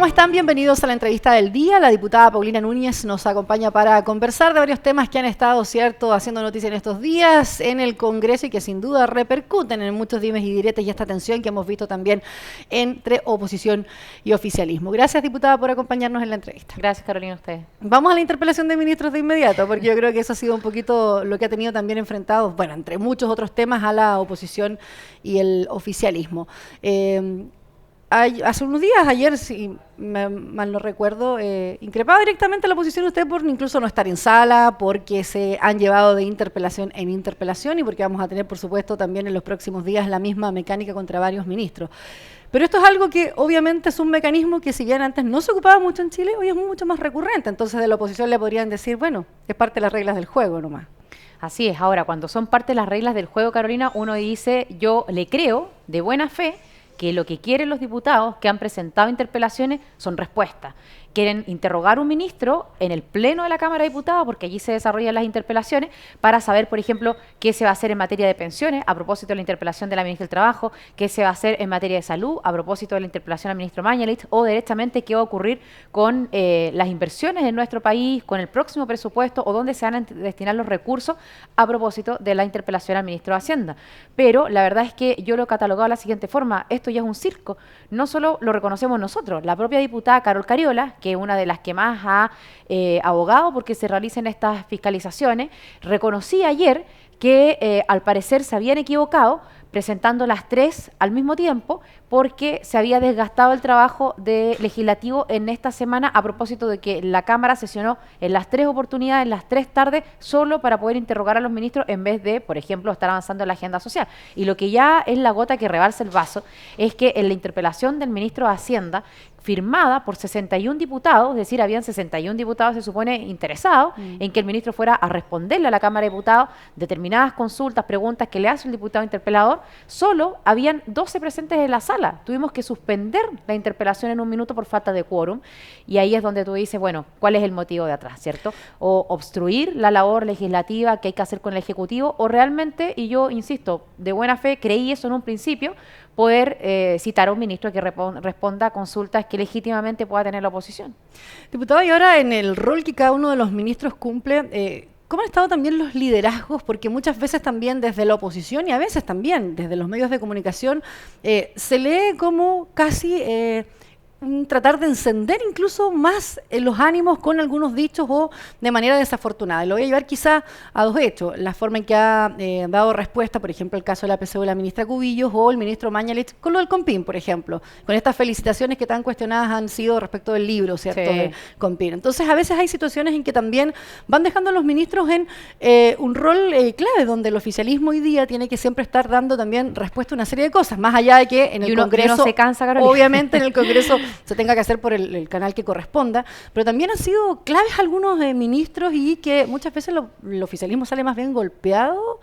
¿cómo están? Bienvenidos a la entrevista del día. La diputada Paulina Núñez nos acompaña para conversar de varios temas que han estado, cierto, haciendo noticia en estos días en el Congreso y que sin duda repercuten en muchos dimes y diretes y esta tensión que hemos visto también entre oposición y oficialismo. Gracias, diputada, por acompañarnos en la entrevista. Gracias, Carolina, a usted. Vamos a la interpelación de ministros de inmediato, porque yo creo que eso ha sido un poquito lo que ha tenido también enfrentado, bueno, entre muchos otros temas, a la oposición y el oficialismo. Hace unos días, ayer, si mal no recuerdo, increpaba directamente a la oposición usted por incluso no estar en sala, porque se han llevado de interpelación en interpelación y porque vamos a tener, por supuesto, también en los próximos días la misma mecánica contra varios ministros. Pero esto es algo que obviamente es un mecanismo que si bien antes no se ocupaba mucho en Chile, hoy es mucho más recurrente. Entonces de la oposición le podrían decir, bueno, es parte de las reglas del juego nomás. Así es. Ahora, cuando son parte de las reglas del juego, Carolina, uno dice, yo le creo de buena fe que lo que quieren los diputados que han presentado interpelaciones son respuestas. Quieren interrogar a un ministro en el pleno de la Cámara de Diputados, porque allí se desarrollan las interpelaciones, para saber, por ejemplo, qué se va a hacer en materia de pensiones, a propósito de la interpelación de la ministra del Trabajo, qué se va a hacer en materia de salud, a propósito de la interpelación al ministro Mañalich, o directamente qué va a ocurrir con las inversiones en nuestro país, con el próximo presupuesto, o dónde se van a destinar los recursos, a propósito de la interpelación al ministro de Hacienda. Pero la verdad es que yo lo he catalogado de la siguiente forma: esto ya es un circo. No solo lo reconocemos nosotros, la propia diputada Carol Cariola, que es una de las que más ha abogado porque se realicen estas fiscalizaciones, reconocía ayer que al parecer se habían equivocado presentando las tres al mismo tiempo porque se había desgastado el trabajo legislativo en esta semana a propósito de que la Cámara sesionó en las tres oportunidades, en las tres tardes, solo para poder interrogar a los ministros en vez de, por ejemplo, estar avanzando en la agenda social. Y lo que ya es la gota que rebalsa el vaso es que en la interpelación del ministro de Hacienda, firmada por 61 diputados, es decir, habían 61 diputados, se supone, interesados en que el ministro fuera a responderle a la Cámara de Diputados determinadas consultas, preguntas que le hace el diputado interpelador, solo habían 12 presentes en la sala. Tuvimos que suspender la interpelación en un minuto por falta de quórum, y ahí es donde tú dices, bueno, ¿cuál es el motivo de atrás, cierto? O obstruir la labor legislativa que hay que hacer con el Ejecutivo, o realmente, y yo insisto, de buena fe, creí eso en un principio, poder citar a un ministro que responda a consultas que legítimamente pueda tener la oposición. Diputado, y ahora en el rol que cada uno de los ministros cumple, ¿cómo han estado también los liderazgos? Porque muchas veces también desde la oposición y a veces también desde los medios de comunicación se lee como casi tratar de encender incluso más los ánimos con algunos dichos o de manera desafortunada. Lo voy a llevar quizá a dos hechos: la forma en que ha dado respuesta, por ejemplo, el caso de la PSU de la ministra Cubillos o el ministro Mañalich con lo del Compin, por ejemplo, con estas felicitaciones que tan cuestionadas han sido respecto del libro, ¿cierto?, Sí. del Compin. Entonces, a veces hay situaciones en que también van dejando a los ministros en un rol clave, donde el oficialismo hoy día tiene que siempre estar dando también respuesta a una serie de cosas, más allá de que en el Congreso, uno se cansa, Carolina. obviamente en el Congreso se tenga que hacer por el canal que corresponda, pero también han sido claves algunos ministros y que muchas veces el oficialismo sale más bien golpeado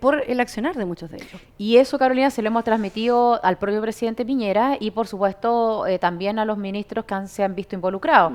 por el accionar de muchos de ellos. Y eso, Carolina, se lo hemos transmitido al propio presidente Piñera y, por supuesto, también a los ministros que se han visto involucrados.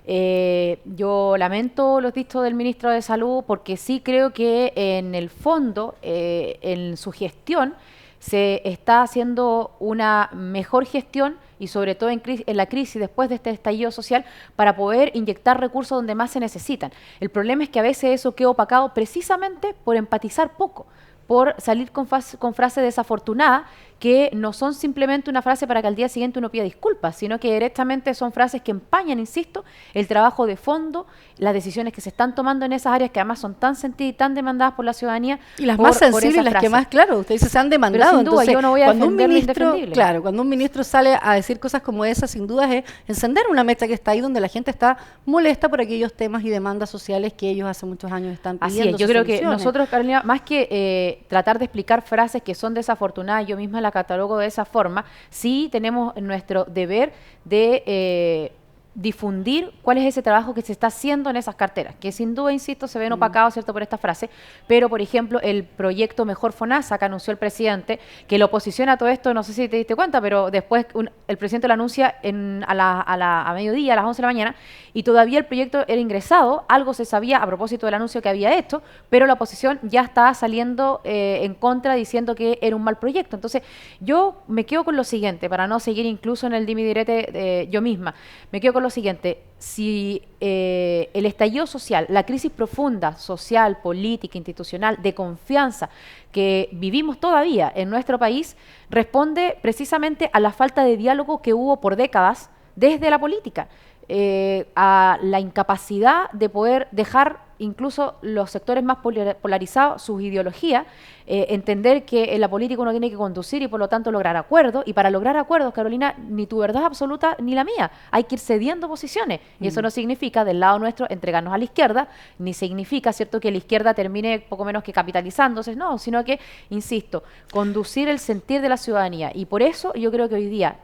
Yo lamento los dichos del ministro de Salud porque sí creo que en el fondo, en su gestión, se está haciendo una mejor gestión y sobre todo en la crisis después de este estallido social para poder inyectar recursos donde más se necesitan. El problema es que a veces eso queda opacado precisamente por empatizar poco, por salir con frases desafortunadas que no son simplemente una frase para que al día siguiente uno pida disculpas, sino que directamente son frases que empañan, insisto, el trabajo de fondo, las decisiones que se están tomando en esas áreas que además son tan sentidas y tan demandadas por la ciudadanía. Y las más sensibles y las que más, claro, usted dice, se han demandado. Pero sin duda, entonces, yo no voy a defender lo indefendible. Claro, cuando un ministro sale a decir cosas como esas, sin duda es encender una mecha que está ahí donde la gente está molesta por aquellos temas y demandas sociales que ellos hace muchos años están pidiendo. Así es, yo creo que nosotros, Carolina, más que tratar de explicar frases que son desafortunadas, yo misma la catalogo de esa forma, sí tenemos nuestro deber de difundir cuál es ese trabajo que se está haciendo en esas carteras, que sin duda, insisto, se ven opacados, ¿cierto?, por esta frase, pero, por ejemplo, el proyecto Mejor FONASA, que anunció el presidente, que la oposición a todo esto, no sé si te diste cuenta, pero después el presidente lo anuncia a mediodía, a las 11 de la mañana, y todavía el proyecto era ingresado, algo se sabía a propósito del anuncio que había hecho, pero la oposición ya estaba saliendo en contra, diciendo que era un mal proyecto. Entonces, yo me quedo con lo siguiente, para no seguir incluso en el dimi direte yo misma, me quedo con lo siguiente: si el estallido social, la crisis profunda social, política, institucional, de confianza que vivimos todavía en nuestro país, responde precisamente a la falta de diálogo que hubo por décadas desde la política, a la incapacidad de poder dejar incluso los sectores más polarizados sus ideologías, entender que en la política uno tiene que conducir y por lo tanto lograr acuerdos, y para lograr acuerdos, Carolina, ni tu verdad absoluta ni la mía, hay que ir cediendo posiciones, y eso no significa del lado nuestro entregarnos a la izquierda, ni significa, ¿cierto?, que la izquierda termine poco menos que capitalizándose, no, sino que, insisto, conducir el sentir de la ciudadanía, y por eso yo creo que hoy día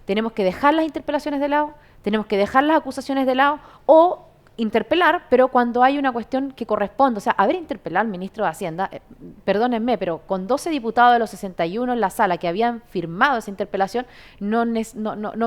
tenemos que dejar las interpelaciones de lado, tenemos que dejar las acusaciones de lado, o interpelar, pero cuando hay una cuestión que corresponde. O sea, haber interpelado al ministro de Hacienda, perdónenme, pero con 12 diputados de los 61 en la sala que habían firmado esa interpelación, no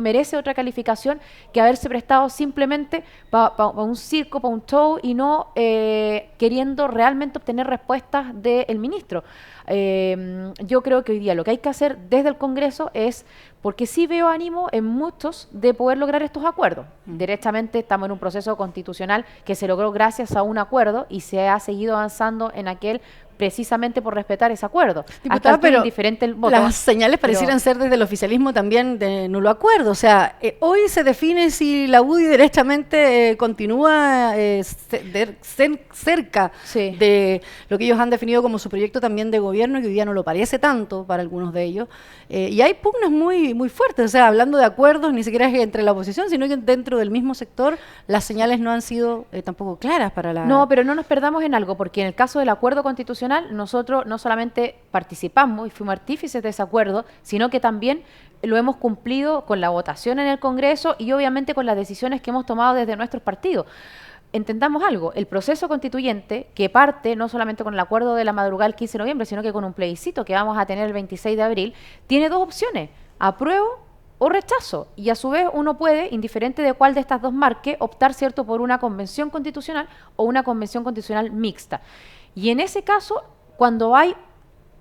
merece otra calificación que haberse prestado simplemente para un circo, para un show, y no queriendo realmente obtener respuestas del ministro. Yo creo que hoy día lo que hay que hacer desde el Congreso es, porque sí veo ánimo en muchos de poder lograr estos acuerdos. Derechamente estamos en un proceso constitucional que se logró gracias a un acuerdo y se ha seguido avanzando en aquel precisamente por respetar ese acuerdo. Diputada, pero indiferente el voto, las señales parecieran ser desde el oficialismo también de nulo acuerdo. O sea, hoy se define si la UDI derechamente continúa cerca de lo que ellos han definido como su proyecto también de gobierno, que hoy día no lo parece tanto para algunos de ellos. Y hay pugnas muy, muy fuertes. O sea, hablando de acuerdos, ni siquiera es entre la oposición, sino que dentro del mismo sector las señales no han sido tampoco claras para la... No, pero no nos perdamos en algo, porque en el caso del acuerdo constitucional, nosotros no solamente participamos y fuimos artífices de ese acuerdo, sino que también lo hemos cumplido con la votación en el Congreso y obviamente con las decisiones que hemos tomado desde nuestros partidos. Entendamos algo, el proceso constituyente, que parte no solamente con el acuerdo de la madrugada del 15 de noviembre, sino que con un plebiscito que vamos a tener el 26 de abril, tiene dos opciones: apruebo o rechazo, y a su vez uno puede, indiferente de cuál de estas dos marque, optar, ¿cierto?, por una convención constitucional o una convención constitucional mixta. Y en ese caso, cuando hay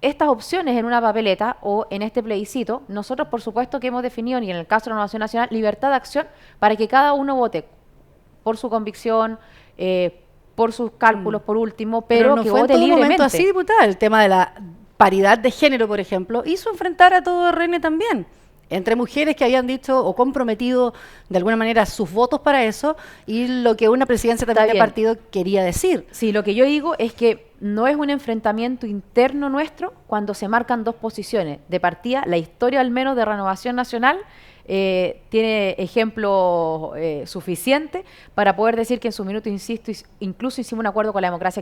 estas opciones en una papeleta o en este plebiscito, nosotros por supuesto que hemos definido, y en el caso de la Renovación Nacional, libertad de acción para que cada uno vote por su convicción, por sus cálculos, por último, pero no que fue vote en todo libremente. momento así, diputada. El tema de la paridad de género, por ejemplo, hizo enfrentar a todo RN también, entre mujeres que habían dicho o comprometido de alguna manera sus votos para eso, y lo que una presidencia también de partido quería decir. Sí, lo que yo digo es que no es un enfrentamiento interno nuestro cuando se marcan dos posiciones. De partida, la historia al menos de Renovación Nacional tiene ejemplo suficiente para poder decir que en su minuto, insisto, incluso hicimos un acuerdo con la democracia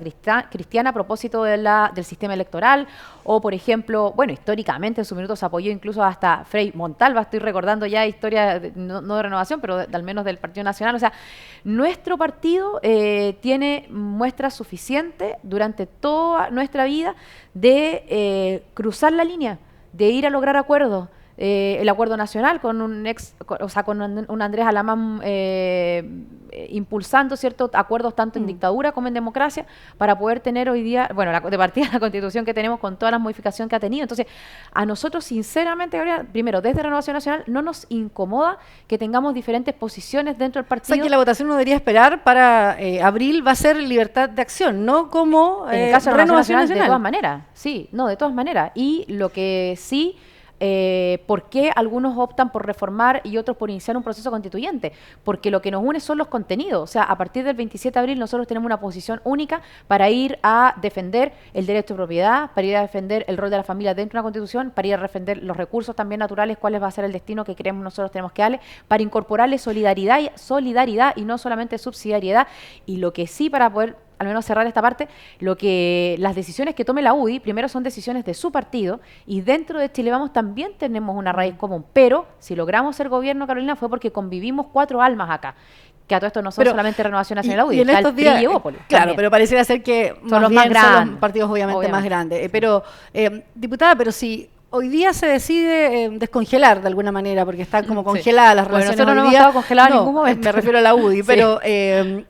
cristiana a propósito del sistema electoral, o por ejemplo, bueno, históricamente en su minuto se apoyó incluso hasta Frei Montalva, estoy recordando ya historia no de Renovación, pero al menos del Partido Nacional. O sea, nuestro partido tiene muestras suficientes durante toda nuestra vida de cruzar la línea, de ir a lograr acuerdos. El acuerdo nacional con un Andrés Alamán impulsando ciertos acuerdos tanto en dictadura como en democracia para poder tener hoy día, bueno, de partida la Constitución que tenemos con todas las modificaciones que ha tenido. Entonces, a nosotros sinceramente, Gabriela, primero, desde Renovación Nacional no nos incomoda que tengamos diferentes posiciones dentro del partido. O sea, que la votación no debería esperar para abril, va a ser libertad de acción, no como en el caso de Renovación Nacional. De todas maneras, sí, no, de todas maneras. Y lo que sí... ¿por qué algunos optan por reformar y otros por iniciar un proceso constituyente? Porque lo que nos une son los contenidos. O sea, a partir del 27 de abril nosotros tenemos una posición única para ir a defender el derecho de propiedad, para ir a defender el rol de la familia dentro de una constitución, para ir a defender los recursos también naturales, cuáles va a ser el destino que creemos nosotros tenemos que darle, para incorporarle solidaridad y no solamente subsidiariedad. Y lo que sí, para poder al menos cerrar esta parte, las decisiones que tome la UDI, primero son decisiones de su partido, y dentro de Chile Vamos también tenemos una raíz común, pero si logramos ser gobierno, Carolina, fue porque convivimos 4 almas acá, que a todo esto no son solamente Renovación Nacional y la UDI, y en estos días, PRI y Evópolis. claro, también. pero pareciera ser que Son los más grandes, son los partidos obviamente más grandes. Sí. Pero, diputada, pero si hoy día se decide descongelar de alguna manera, porque están como congeladas las relaciones nosotros no hoy hemos día. estado congelados en ningún momento. Me refiero a la UDI, Sí. pero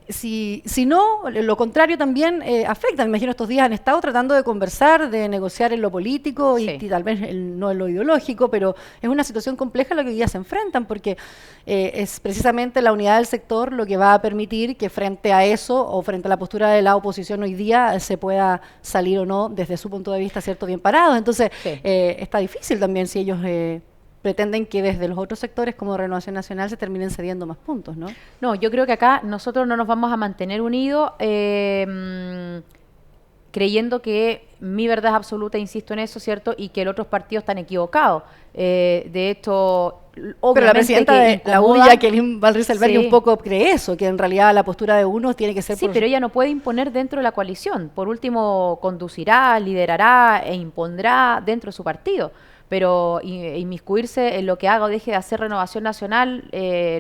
si no, lo contrario también afecta. Me imagino estos días han estado tratando de conversar, de negociar en lo político y tal vez no en lo ideológico, pero es una situación compleja a la que hoy día se enfrentan, porque es precisamente la unidad del sector lo que va a permitir que frente a eso o frente a la postura de la oposición hoy día se pueda salir o no desde su punto de vista, ¿cierto?, bien parados. Entonces, está difícil también si ellos pretenden que desde los otros sectores como Renovación Nacional se terminen cediendo más puntos, ¿no? No, yo creo que acá nosotros no nos vamos a mantener unidos creyendo que mi verdad es absoluta, insisto en eso, ¿cierto? Y que los otros partidos están equivocados. De hecho, obviamente pero la presidenta de la UDI, Jacqueline Van Rysselberghe, un poco cree eso, que en realidad la postura de uno tiene que ser... Sí, pero ella no puede imponer dentro de la coalición. Por último, conducirá, liderará e impondrá dentro de su partido. Pero inmiscuirse en lo que haga o deje de hacer Renovación Nacional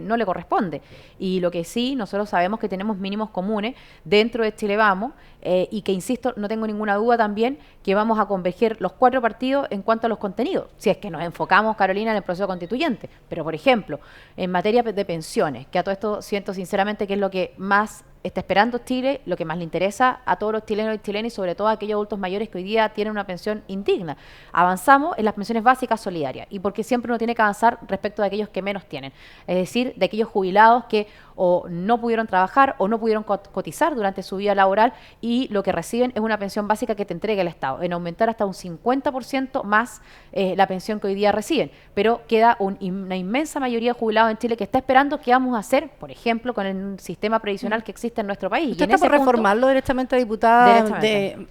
no le corresponde. Y lo que sí, nosotros sabemos que tenemos mínimos comunes dentro de Chile Vamos, y que, insisto, no tengo ninguna duda también que vamos a converger los 4 partidos en cuanto a los contenidos, si es que nos enfocamos, Carolina, en el proceso constituyente. Pero, por ejemplo, en materia de pensiones, que a todo esto siento sinceramente que es lo que más está esperando Chile, lo que más le interesa a todos los chilenos y chilenas, y sobre todo a aquellos adultos mayores que hoy día tienen una pensión indigna. Avanzamos en las pensiones básicas solidarias, y porque siempre uno tiene que avanzar respecto de aquellos que menos tienen, es decir, de aquellos jubilados que o no pudieron trabajar o no pudieron cotizar durante su vida laboral, y lo que reciben es una pensión básica que te entrega el Estado, en aumentar hasta un 50% más la pensión que hoy día reciben. Pero queda una inmensa mayoría de jubilados en Chile que está esperando qué vamos a hacer, por ejemplo, con el sistema previsional que existe en nuestro país. ¿Usted está por reformarlo directamente, diputada,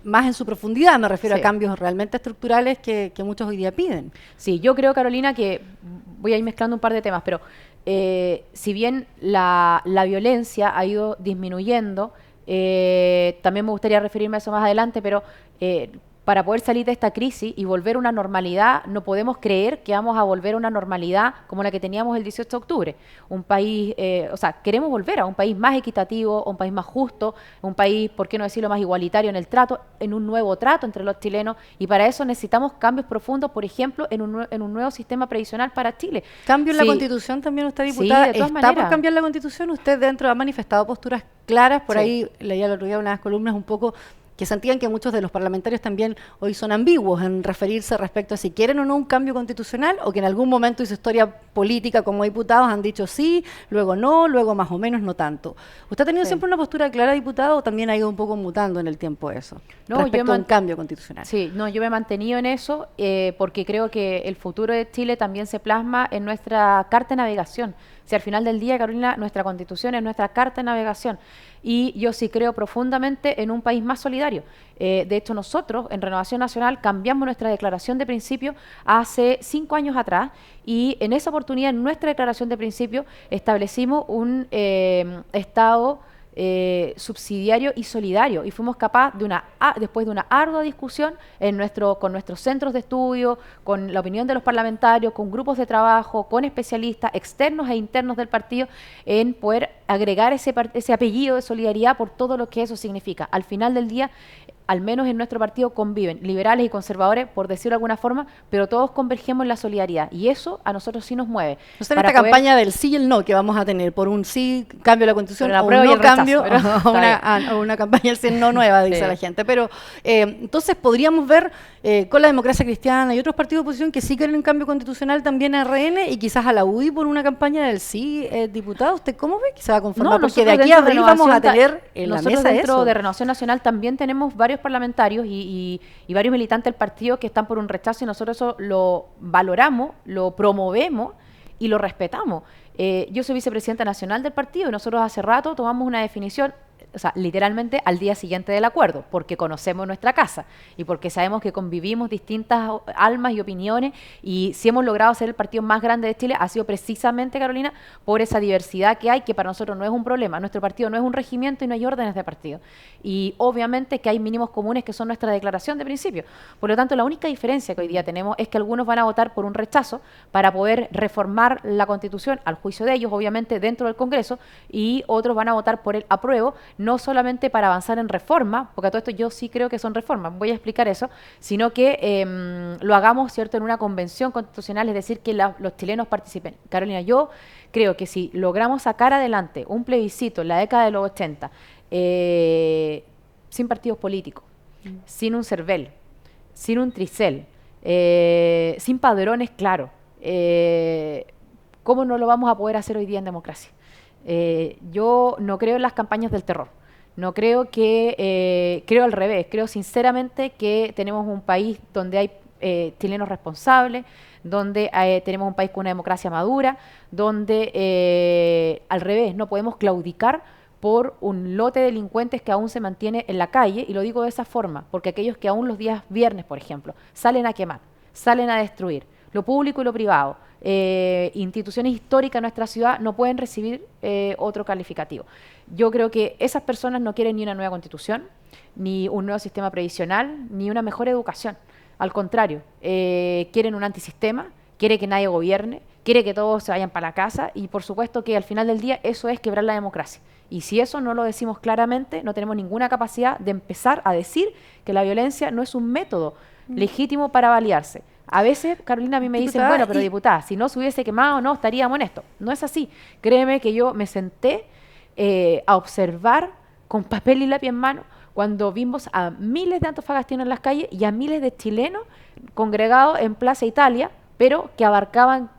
más en su profundidad? Me refiero a cambios realmente estructurales que muchos hoy día piden. Sí, yo creo, Carolina, que voy a ir mezclando un par de temas, pero si bien la violencia ha ido disminuyendo, también me gustaría referirme a eso más adelante, pero para poder salir de esta crisis y volver a una normalidad, no podemos creer que vamos a volver a una normalidad como la que teníamos el 18 de octubre. Un país, queremos volver a un país más equitativo, un país más justo, un país, ¿por qué no decirlo?, más igualitario en el trato, en un nuevo trato entre los chilenos, y para eso necesitamos cambios profundos, por ejemplo, en un nuevo sistema previsional para Chile. ¿Cambio en la Constitución también, usted, diputada? Sí, de todas ¿Está maneras por cambiar la Constitución? Usted dentro ha manifestado posturas claras, por ahí leía el otro día unas columnas un poco que sentían que muchos de los parlamentarios también hoy son ambiguos en referirse respecto a si quieren o no un cambio constitucional, o que en algún momento de su historia política como diputados han dicho sí, luego no, luego más o menos no tanto. ¿Usted ha tenido siempre una postura clara, diputado, o también ha ido un poco mutando en el tiempo eso, respecto a un cambio constitucional? Sí, no, yo me he mantenido en eso porque creo que el futuro de Chile también se plasma en nuestra carta de navegación. Si al final del día, Carolina, nuestra Constitución es nuestra carta de navegación. Y yo sí creo profundamente en un país más solidario. De hecho, nosotros en Renovación Nacional cambiamos nuestra declaración de principio hace 5 años atrás, y en esa oportunidad, en nuestra declaración de principio, establecimos un Estado subsidiario y solidario, y fuimos capaces después de una ardua discusión con nuestros centros de estudio, con la opinión de los parlamentarios, con grupos de trabajo, con especialistas externos e internos del partido, en poder agregar ese apellido de solidaridad por todo lo que eso significa. Al final del día, al menos en nuestro partido conviven liberales y conservadores, por decirlo de alguna forma, pero todos convergemos en la solidaridad, y eso a nosotros sí nos mueve. No sé, en esta campaña del sí y el no que vamos a tener, por un sí, cambio de la Constitución, o un no cambio, o una campaña del sí y el no nueva, dice la gente. Pero entonces podríamos ver con la Democracia Cristiana y otros partidos de oposición que sí quieren un cambio constitucional también a RN, y quizás a la UDI por una campaña del sí, diputado. ¿Usted cómo ve que se va a conformar? Porque de aquí a abril vamos a tener en la mesa dentro de Renovación Nacional también tenemos varios parlamentarios y varios militantes del partido que están por un rechazo, y nosotros eso lo valoramos, lo promovemos y lo respetamos. Yo soy vicepresidenta nacional del partido, y nosotros hace rato tomamos una definición o sea, literalmente al día siguiente del acuerdo, porque conocemos nuestra casa y porque sabemos que convivimos distintas almas y opiniones, y si hemos logrado ser el partido más grande de Chile ha sido precisamente, Carolina, por esa diversidad que hay, que para nosotros no es un problema. Nuestro partido no es un regimiento y no hay órdenes de partido. Y obviamente que hay mínimos comunes que son nuestra declaración de principio. Por lo tanto, la única diferencia que hoy día tenemos es que algunos van a votar por un rechazo para poder reformar la Constitución, al juicio de ellos, obviamente, dentro del Congreso, y otros van a votar por el apruebo, no solamente para avanzar en reforma, porque a todo esto yo sí creo que son reformas, voy a explicar eso, sino que lo hagamos, ¿cierto?, en una convención constitucional, es decir, que los chilenos participen. Carolina, yo creo que si logramos sacar adelante un plebiscito en la década de los 80, sin partidos políticos, sin un CERVEL, sin un TRICEL, sin padrones claros, ¿cómo no lo vamos a poder hacer hoy día en democracia? Yo no creo en las campañas del terror. No creo que, creo al revés, creo sinceramente que tenemos un país donde hay chilenos responsables, donde tenemos un país con una democracia madura, donde al revés, no podemos claudicar por un lote de delincuentes que aún se mantiene en la calle, y lo digo de esa forma, porque aquellos que aún los días viernes, por ejemplo, salen a quemar, salen a destruir lo público y lo privado, instituciones históricas de nuestra ciudad, no pueden recibir otro calificativo. Yo creo que esas personas no quieren ni una nueva constitución, ni un nuevo sistema previsional, ni una mejor educación. Al contrario, quieren un antisistema, quiere que nadie gobierne, quiere que todos se vayan para la casa, y por supuesto que al final del día eso es quebrar la democracia. Y si eso no lo decimos claramente, no tenemos ninguna capacidad de empezar a decir que la violencia no es un método legítimo para balearse. A veces, Carolina, a mí me dicen, bueno, pero diputada, si no se hubiese quemado, no, estaríamos en esto. No es así. Créeme que yo me senté a observar con papel y lápiz en mano cuando vimos a miles de antofagastinos en las calles y a miles de chilenos congregados en Plaza Italia, pero que abarcaban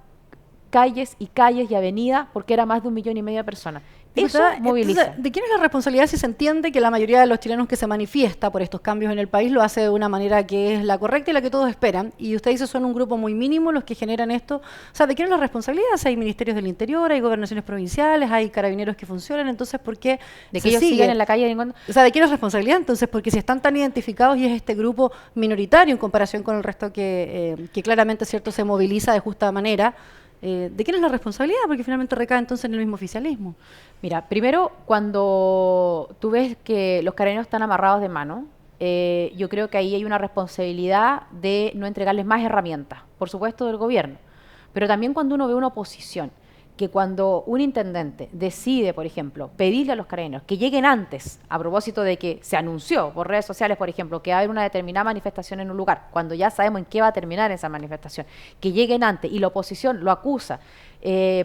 calles y calles y avenidas, porque era más de 1,5 millones de personas. Diputada, eso moviliza. Entonces, ¿de quién es la responsabilidad si se entiende que la mayoría de los chilenos que se manifiesta por estos cambios en el país lo hace de una manera que es la correcta y la que todos esperan? Y usted dice son un grupo muy mínimo los que generan esto. O sea, ¿de quién es la responsabilidad? Si hay ministerios del interior, hay gobernaciones provinciales, hay carabineros que funcionan, entonces ¿por qué de que ellos siguen en la calle? O sea, ¿de quién es la responsabilidad? Entonces, porque si están tan identificados y es este grupo minoritario en comparación con el resto que claramente, cierto, se moviliza de justa manera, ¿de quién es la responsabilidad? Porque finalmente recae entonces en el mismo oficialismo. Mira, primero, cuando tú ves que los carabineros están amarrados de mano, yo creo que ahí hay una responsabilidad de no entregarles más herramientas, por supuesto del gobierno, pero también cuando uno ve una oposición, que cuando un intendente decide, por ejemplo, pedirle a los carabineros que lleguen antes, a propósito de que se anunció por redes sociales, por ejemplo, que va a haber una determinada manifestación en un lugar, cuando ya sabemos en qué va a terminar esa manifestación, que lleguen antes y la oposición lo acusa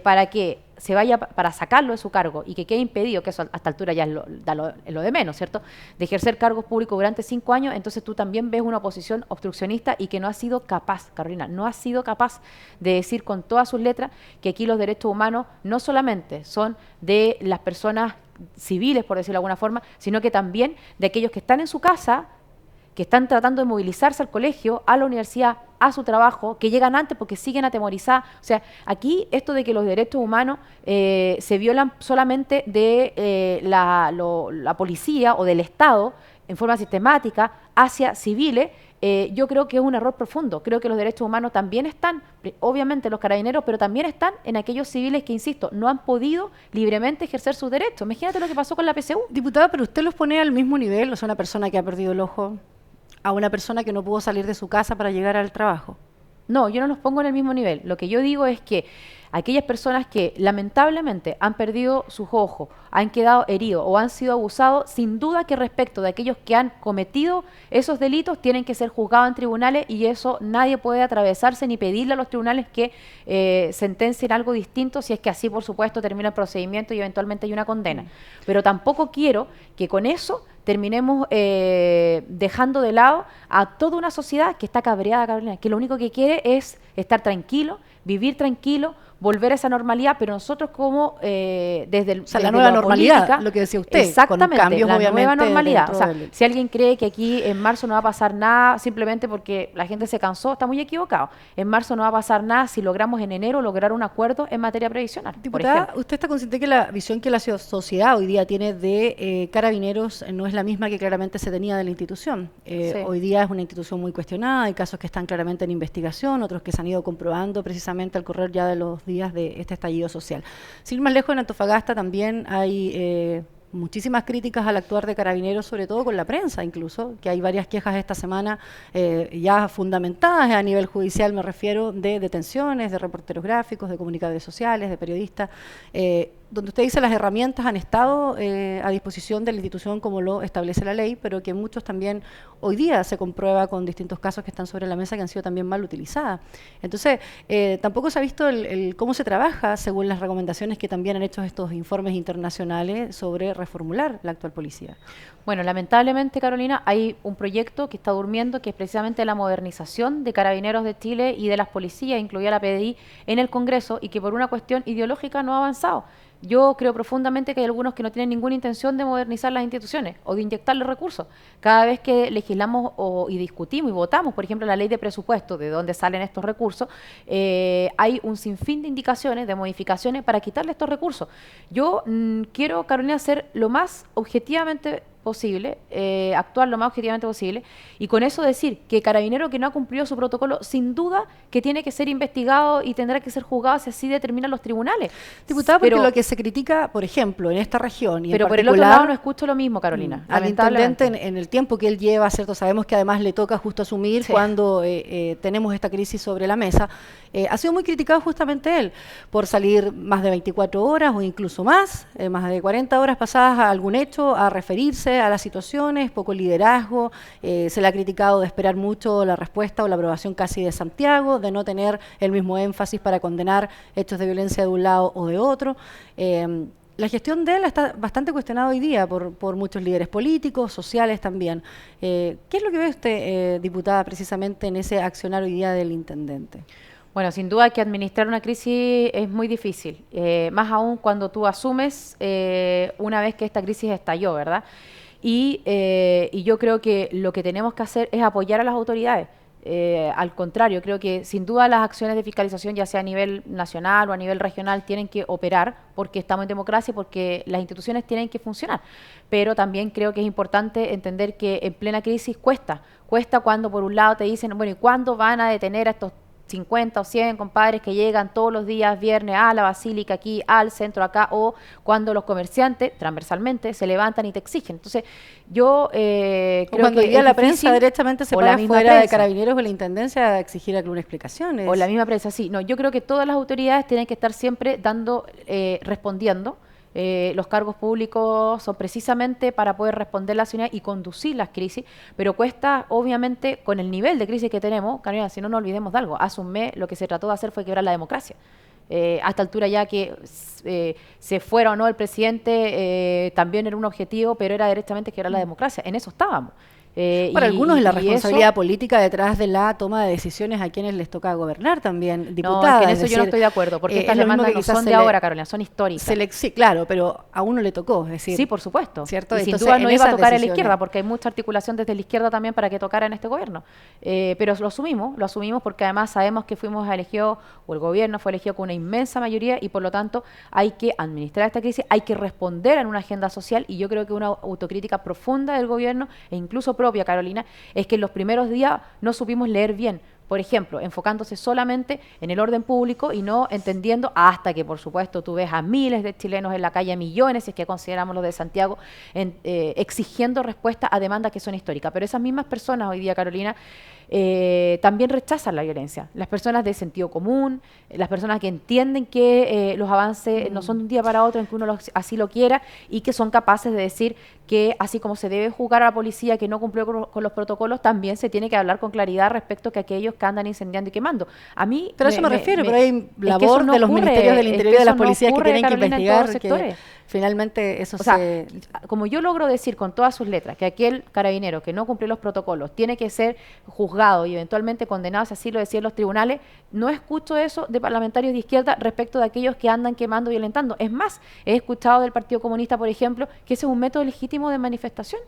para que se vaya, para sacarlo de su cargo y que quede impedido, que eso a esta altura ya es lo de menos, ¿cierto?, de ejercer cargos públicos durante 5 años, entonces tú también ves una oposición obstruccionista y que no ha sido capaz, Carolina, no ha sido capaz de decir con todas sus letras que aquí los derechos humanos no solamente son de las personas civiles, por decirlo de alguna forma, sino que también de aquellos que están en su casa, que están tratando de movilizarse al colegio, a la universidad, a su trabajo, que llegan antes porque siguen atemorizadas. O sea, aquí esto de que los derechos humanos se violan solamente de la policía o del Estado en forma sistemática hacia civiles, yo creo que es un error profundo. Creo que los derechos humanos también están, obviamente los carabineros, pero también están en aquellos civiles que, insisto, no han podido libremente ejercer sus derechos. Imagínate lo que pasó con la PSU. Diputada, pero usted los pone al mismo nivel, o sea, una persona que ha perdido el ojo a una persona que no pudo salir de su casa para llegar al trabajo. No, yo no los pongo en el mismo nivel. Lo que yo digo es que aquellas personas que lamentablemente han perdido sus ojos, han quedado heridos o han sido abusados, sin duda que respecto de aquellos que han cometido esos delitos tienen que ser juzgados en tribunales, y eso nadie puede atravesarse ni pedirle a los tribunales que sentencien algo distinto, si es que así, por supuesto, termina el procedimiento y eventualmente hay una condena. Pero tampoco quiero que con eso terminemos dejando de lado a toda una sociedad que está cabreada, Carolina, que lo único que quiere es estar tranquilo, vivir tranquilo, volver a esa normalidad, pero nosotros como desde el... O sea, desde la nueva la normalidad, política, lo que decía usted, exactamente, con cambios la obviamente nueva normalidad. O sea, dentro del... si alguien cree que aquí en marzo no va a pasar nada simplemente porque la gente se cansó, está muy equivocado. En marzo no va a pasar nada si logramos en enero lograr un acuerdo en materia previsional, por Diputada, ejemplo. ¿usted está consciente que la visión que la sociedad hoy día tiene de Carabineros no es la misma que claramente se tenía de la institución? Sí. Hoy día es una institución muy cuestionada, hay casos que están claramente en investigación, otros que se han ido comprobando precisamente al correr ya de los días de este estallido social. Sin ir más lejos, en Antofagasta también hay muchísimas críticas al actuar de Carabineros, sobre todo con la prensa incluso, que hay varias quejas esta semana ya fundamentadas a nivel judicial, me refiero, de detenciones, de reporteros gráficos, de comunicadores sociales, de periodistas, donde usted dice las herramientas han estado a disposición de la institución como lo establece la ley, pero que muchos también hoy día se comprueba con distintos casos que están sobre la mesa que han sido también mal utilizadas. Entonces, tampoco se ha visto cómo se trabaja según las recomendaciones que también han hecho estos informes internacionales sobre reformular la actual policía. Bueno, lamentablemente, Carolina, hay un proyecto que está durmiendo, que es precisamente la modernización de Carabineros de Chile y de las policías, incluida la PDI, en el Congreso, y que por una cuestión ideológica no ha avanzado. Yo creo profundamente que hay algunos que no tienen ninguna intención de modernizar las instituciones o de inyectarle recursos. Cada vez que legislamos y discutimos y votamos, por ejemplo, la ley de presupuesto, de dónde salen estos recursos, hay un sinfín de indicaciones, de modificaciones para quitarle estos recursos. Yo quiero, Carolina, ser lo más objetivamente posible, actuar lo más objetivamente posible, y con eso decir que carabinero que no ha cumplido su protocolo, sin duda que tiene que ser investigado y tendrá que ser juzgado si así determinan los tribunales. Diputada, porque lo que se critica, por ejemplo, en esta región y pero en por el otro lado no escucho lo mismo, Carolina. Al intendente en el tiempo que él lleva, ¿cierto? Sabemos que además le toca justo asumir cuando tenemos esta crisis sobre la mesa. Ha sido muy criticado justamente él por salir más de 24 horas o incluso más de 40 horas pasadas a algún hecho, a referirse a las situaciones, poco liderazgo, se le ha criticado de esperar mucho la respuesta o la aprobación casi de Santiago, de no tener el mismo énfasis para condenar hechos de violencia de un lado o de otro. La gestión de él está bastante cuestionada hoy día por muchos líderes políticos, sociales también. ¿Qué es lo que ve usted, diputada, precisamente en ese accionar hoy día del intendente? Bueno, sin duda que administrar una crisis es muy difícil, más aún cuando tú asumes una vez que esta crisis estalló, ¿verdad? Y yo creo que lo que tenemos que hacer es apoyar a las autoridades. Al contrario, creo que sin duda las acciones de fiscalización, ya sea a nivel nacional o a nivel regional, tienen que operar porque estamos en democracia y porque las instituciones tienen que funcionar. Pero también creo que es importante entender que en plena crisis cuesta cuando por un lado te dicen, bueno, ¿y cuándo van a detener a estos 50 o 100 compadres que llegan todos los días viernes a la Basílica, aquí, al centro, acá, o cuando los comerciantes, transversalmente, se levantan y te exigen? Entonces, yo creo cuando que la prensa directamente se para fuera de Carabineros o la Intendencia a exigir alguna explicación. O la misma prensa, sí. No, yo creo que todas las autoridades tienen que estar siempre respondiendo. Los cargos públicos son precisamente para poder responder la ciudadanía y conducir las crisis, pero cuesta, obviamente, con el nivel de crisis que tenemos, Carolina, si no nos olvidemos de algo. Hace un mes lo que se trató de hacer fue quebrar la democracia. A esta altura ya que se fuera o no el presidente, también era un objetivo, pero era directamente quebrar la democracia. En eso estábamos. Para algunos es la responsabilidad política detrás de la toma de decisiones a quienes les toca gobernar también, diputada. No, es que en eso yo no estoy de acuerdo, porque estas demandas no son de ahora, Carolina, son históricas. Sí, claro, pero a uno le tocó, es decir. Sí, por supuesto. ¿Cierto? Y sin duda no iba a tocar en la izquierda, porque hay mucha articulación desde la izquierda también para que tocara en este gobierno. Pero lo asumimos porque además sabemos que fuimos elegidos, o el gobierno fue elegido con una inmensa mayoría, y por lo tanto hay que administrar esta crisis, hay que responder en una agenda social, y yo creo que una autocrítica profunda del gobierno, e incluso propia, Carolina, es que en los primeros días no supimos leer bien. Por ejemplo, enfocándose solamente en el orden público y no entendiendo, hasta que por supuesto tú ves a miles de chilenos en la calle, a millones, si es que consideramos los de Santiago, exigiendo respuesta a demandas que son históricas. Pero esas mismas personas hoy día, Carolina, también rechazan la violencia. Las personas de sentido común, las personas que entienden que los avances no son de un día para otro en que uno así lo quiera, y que son capaces de decir que así como se debe juzgar a la policía que no cumplió con los protocolos, también se tiene que hablar con claridad respecto a que aquellos que andan incendiando y quemando. A mí... Pero eso me refiero, pero hay labor de los ministerios del Interior y de las policías que tienen que investigar. finalmente eso O sea, como yo logro decir con todas sus letras que aquel carabinero que no cumplió los protocolos tiene que ser juzgado y eventualmente condenado, si así lo decían los tribunales, no escucho eso de parlamentarios de izquierda respecto de aquellos que andan quemando y violentando. Es más, he escuchado del Partido Comunista, por ejemplo, que ese es un método legítimo de manifestación.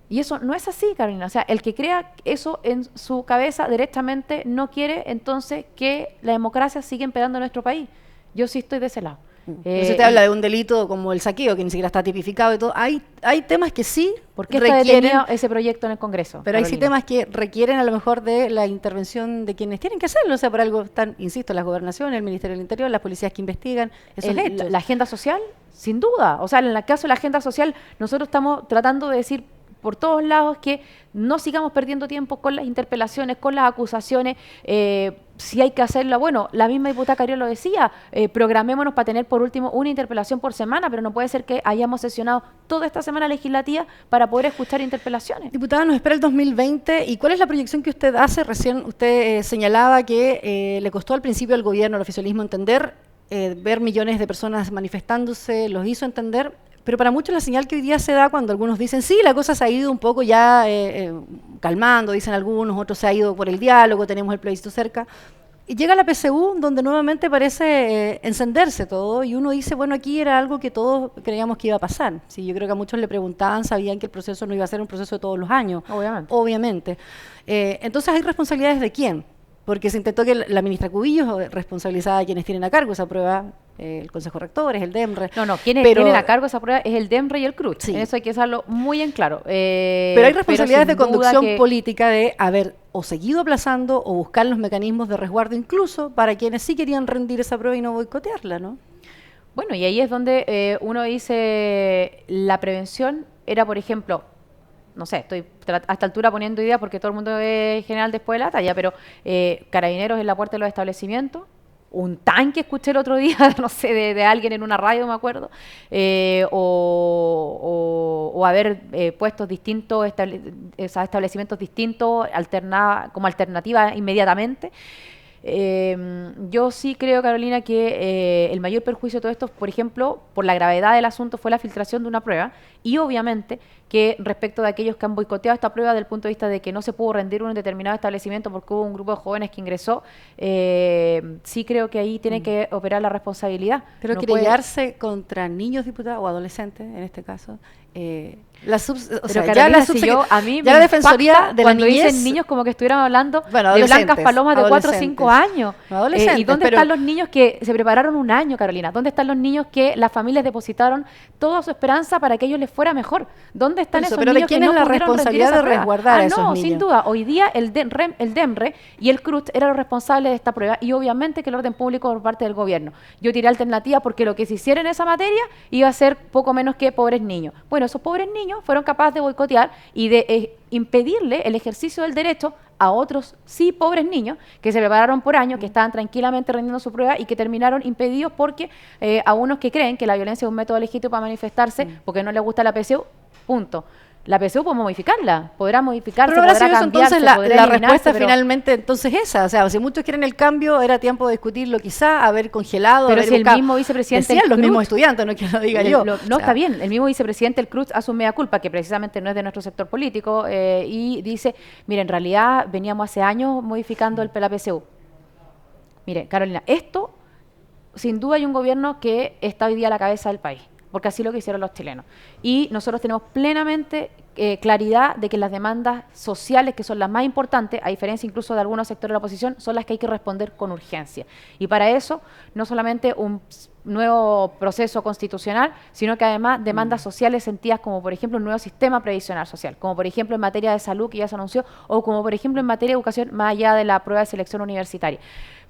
Y eso no es así, Carolina. O sea, el que crea eso en su cabeza derechamente no quiere entonces que la democracia siga imperando en nuestro país. Yo sí estoy de ese lado. Se te habla de un delito como el saqueo, que ni siquiera está tipificado y todo. Hay temas que sí ¿Por qué está requieren detenido ese proyecto en el Congreso? pero hay Carolina? sí temas que requieren a lo mejor de la intervención de quienes tienen que hacerlo. O sea, por algo están, insisto, las gobernaciones, el Ministerio del Interior, las policías que investigan esos hechos. La agenda social, sin duda. O sea, en el caso de la agenda social, nosotros estamos tratando de decir por todos lados que no sigamos perdiendo tiempo con las interpelaciones, con las acusaciones. Si hay que hacerlo, bueno, la misma diputada Carrió lo decía, programémonos para tener por último una interpelación por semana, pero no puede ser que hayamos sesionado toda esta semana legislativa para poder escuchar interpelaciones. Diputada, nos espera el 2020 y ¿cuál es la proyección que usted hace? Recién usted señalaba que le costó al principio al gobierno, al oficialismo entender, ver millones de personas manifestándose, los hizo entender, pero para muchos la señal que hoy día se da cuando algunos dicen, sí, la cosa se ha ido un poco ya calmando, dicen algunos, otros se ha ido por el diálogo, tenemos el plebiscito cerca. Y llega la PSU, donde nuevamente parece encenderse todo, y uno dice, bueno, aquí era algo que todos creíamos que iba a pasar. Sí, yo creo que a muchos le preguntaban, sabían que el proceso no iba a ser un proceso de todos los años. Obviamente. Entonces, ¿hay responsabilidades de quién? Porque se intentó que la ministra Cubillos responsabilizaba a quienes tienen a cargo esa prueba, el Consejo Rector, es el DEMRE. No, quienes tienen a cargo esa prueba es el DEMRE y el CRUT. Sí. En eso hay que dejarlo muy en claro. Pero hay responsabilidades de conducción política de haber o seguido aplazando o buscar los mecanismos de resguardo incluso para quienes sí querían rendir esa prueba y no boicotearla, ¿no? Bueno, y ahí es donde uno dice la prevención era, por ejemplo, no sé, estoy a esta altura poniendo ideas porque todo el mundo es general después de la talla, pero carabineros en la puerta de los establecimientos, un tanque escuché el otro día, no sé, de alguien en una radio, me acuerdo, o haber puestos distintos, establecimientos distintos como alternativa inmediatamente. Yo sí creo, Carolina, que el mayor perjuicio de todo esto, por ejemplo, por la gravedad del asunto, fue la filtración de una prueba y obviamente que respecto de aquellos que han boicoteado esta prueba desde el punto de vista de que no se pudo rendir un determinado establecimiento porque hubo un grupo de jóvenes que ingresó, sí creo que ahí tiene que operar la responsabilidad. Pero no querellarse contra niños diputados o adolescentes, en este caso, a mí ya la Defensoría de la cuando Niñez, dicen niños como que estuvieran hablando de blancas palomas de 4 o 5 años. ¿Y dónde están los niños que se prepararon un año, Carolina? ¿Dónde están los niños que las familias depositaron toda su esperanza para que ellos les fuera mejor? ¿Dónde están esos niños que no pudieron rendir esa prueba? ¿Pero quién es la responsabilidad de resguardar a esos niños? Sin duda. Hoy día el DEMRE y el CRUT eran los responsables de esta prueba y obviamente que el orden público por parte del gobierno. Yo tiré alternativa porque lo que se hiciera en esa materia iba a ser poco menos que pobres niños. Bueno, esos pobres niños fueron capaces de boicotear y de impedirle el ejercicio del derecho a otros sí pobres niños que se prepararon por años, que estaban tranquilamente rindiendo su prueba y que terminaron impedidos porque a unos que creen que la violencia es un método legítimo para manifestarse porque no les gusta la PSU, punto. La PSU puede modificarla, podrá modificarse, pero podrá cambiarse, entonces la respuesta finalmente entonces esa, o sea, si muchos quieren el cambio, era tiempo de discutirlo quizá, haber congelado, pero haber si el mismo vicepresidente decían los mismos estudiantes, no que lo diga yo. No, está bien, el mismo vicepresidente del CRUZ asume mea culpa, que precisamente no es de nuestro sector político, y dice, mire, en realidad veníamos hace años modificando la PSU. Mire, Carolina, esto, sin duda hay un gobierno que está hoy día a la cabeza del país, porque así lo que hicieron los chilenos. Y nosotros tenemos plenamente claridad de que las demandas sociales, que son las más importantes, a diferencia incluso de algunos sectores de la oposición, son las que hay que responder con urgencia. Y para eso, no solamente un nuevo proceso constitucional, sino que además demandas sociales sentidas como, por ejemplo, un nuevo sistema previsional social, como, por ejemplo, en materia de salud, que ya se anunció, o como, por ejemplo, en materia de educación, más allá de la prueba de selección universitaria.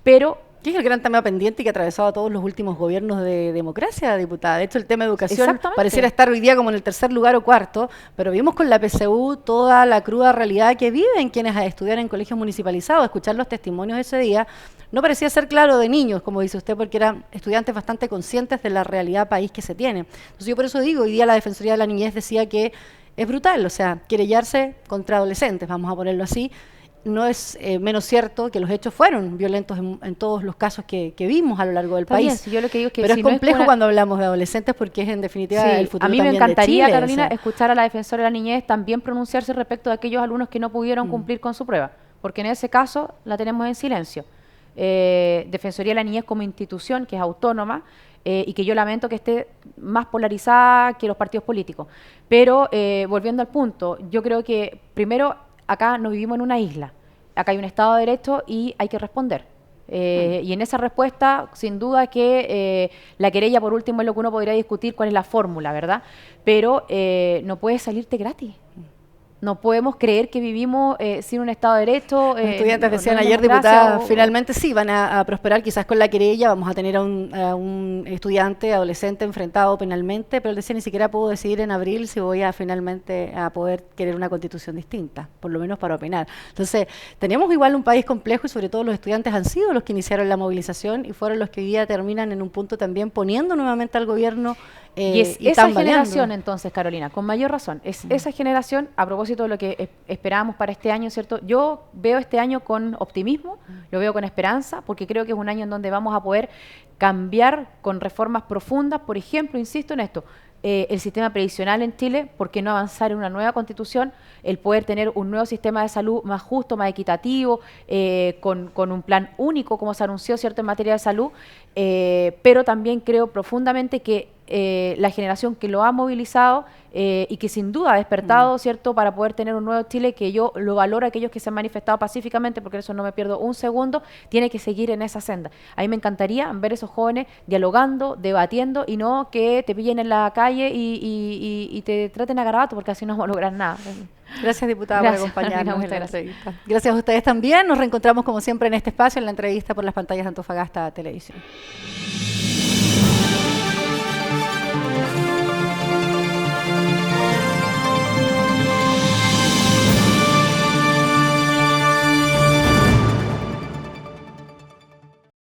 Pero que es el gran tema pendiente y que ha atravesado a todos los últimos gobiernos de democracia, diputada. De hecho, el tema de educación pareciera estar hoy día como en el tercer lugar o cuarto, pero vimos con la PSU toda la cruda realidad que viven quienes estudian en colegios municipalizados. Escuchar los testimonios de ese día no parecía ser claro de niños, como dice usted, porque eran estudiantes bastante conscientes de la realidad país que se tiene. Entonces yo por eso digo, hoy día la Defensoría de la Niñez decía que es brutal, o sea, querellarse contra adolescentes, vamos a ponerlo así, no es menos cierto que los hechos fueron violentos en todos los casos que vimos a lo largo del Está país. bien, si yo lo que digo es que pero si es no complejo es cuando hablamos de adolescentes porque es en definitiva sí, el futuro a mí también me encantaría, de Chile, Carolina, o sea. escuchar a la defensora de la niñez también pronunciarse respecto de aquellos alumnos que no pudieron cumplir con su prueba, porque en ese caso la tenemos en silencio. Defensoría de la Niñez como institución, que es autónoma, y que yo lamento que esté más polarizada que los partidos políticos. Pero volviendo al punto, yo creo que primero acá no vivimos en una isla, acá hay un Estado de Derecho y hay que responder. Y en esa respuesta, sin duda que la querella, por último, es lo que uno podría discutir cuál es la fórmula, ¿verdad? Pero no puede salirte gratis. No podemos creer que vivimos sin un Estado de Derecho. Los estudiantes decían no hay ayer, democracia diputada, finalmente sí, van a prosperar quizás con la querella, vamos a tener a un estudiante, adolescente enfrentado penalmente, pero él decía, ni siquiera puedo decidir en abril si voy a finalmente a poder querer una constitución distinta, por lo menos para opinar. Entonces, tenemos igual un país complejo y sobre todo los estudiantes han sido los que iniciaron la movilización y fueron los que hoy día terminan en un punto también poniendo nuevamente al gobierno y es esa generación entonces, Carolina, con mayor razón, es esa generación, a propósito de lo que esperábamos para este año, ¿cierto? Yo veo este año con optimismo, lo veo con esperanza, porque creo que es un año en donde vamos a poder cambiar con reformas profundas, por ejemplo, insisto en esto, el sistema previsional en Chile, ¿por qué no avanzar en una nueva constitución? El poder tener un nuevo sistema de salud más justo, más equitativo, con un plan único, como se anunció, ¿cierto?, en materia de salud, pero también creo profundamente que la generación que lo ha movilizado y que sin duda ha despertado, ¿cierto?, para poder tener un nuevo Chile, que yo lo valoro a aquellos que se han manifestado pacíficamente, porque eso no me pierdo un segundo, tiene que seguir en esa senda. A mí me encantaría ver esos jóvenes dialogando, debatiendo, y no que te pillen en la calle y te traten a garabato, porque así no vamos a lograr nada. Gracias, diputada, por acompañarnos en la entrevista. Gracias a ustedes también. Nos reencontramos como siempre en este espacio, en la entrevista por las pantallas de Antofagasta Televisión.